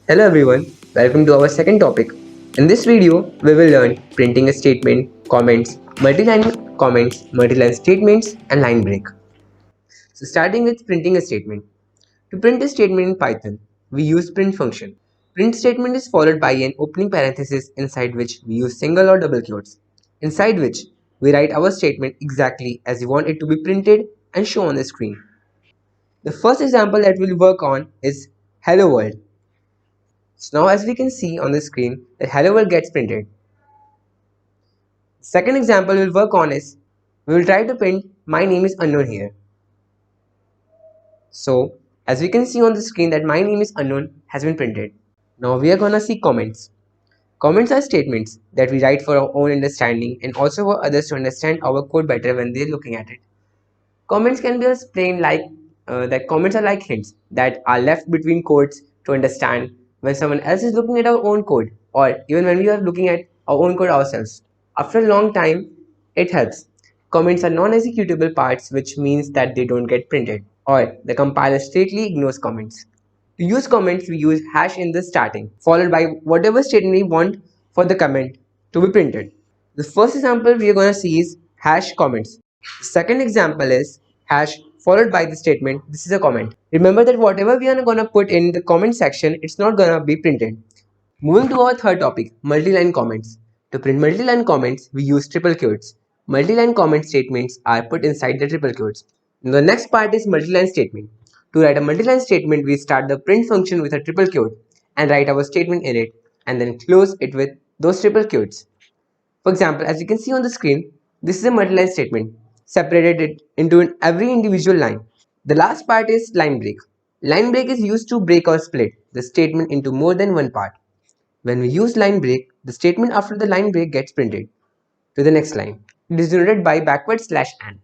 Hello everyone, welcome to our second topic. In this video, we will learn printing a statement, comments, multi-line comments, multi-line statements, and line break. So starting with printing a statement. To print a statement in Python, we use print function. Print statement is followed by an opening parenthesis inside which we use single or double quotes, inside which we write our statement exactly as we want it to be printed and show on the screen. The first example that we'll work on is Hello World. So now as we can see on the screen, the hello world gets printed. Second example we'll work on is, we will try to print my name is unknown here. So as we can see on the screen that my name is unknown has been printed. Now we are gonna see comments. Comments are statements that we write for our own understanding and also for others to understand our code better when they're looking at it. Comments can be explained like that comments are like hints that are left between codes to understand when someone else is looking at our own code or even when we are looking at our own code ourselves. After a long time, it helps. Comments are non-executable parts, which means that they don't get printed or the compiler strictly ignores comments. To use comments, we use hash in the starting, followed by whatever statement we want for the comment to be printed. The first example we are going to see is hash comments. The second example is hash followed by the statement, this is a comment. Remember that whatever we are going to put in the comment section, it's not going to be printed. Moving to our third topic, multi-line comments. To print multi-line comments, we use triple quotes. Multi-line comment statements are put inside the triple quotes. The next part is multi-line statement. To write a multi-line statement, we start the print function with a triple quote and write our statement in it and then close it with those triple quotes. For example, as you can see on the screen, this is a multi-line statement, separated it into every individual line. The last part is line break. Line break is used to break or split the statement into more than one part. When we use line break, the statement after the line break gets printed to the next line. It is denoted by backward slash and.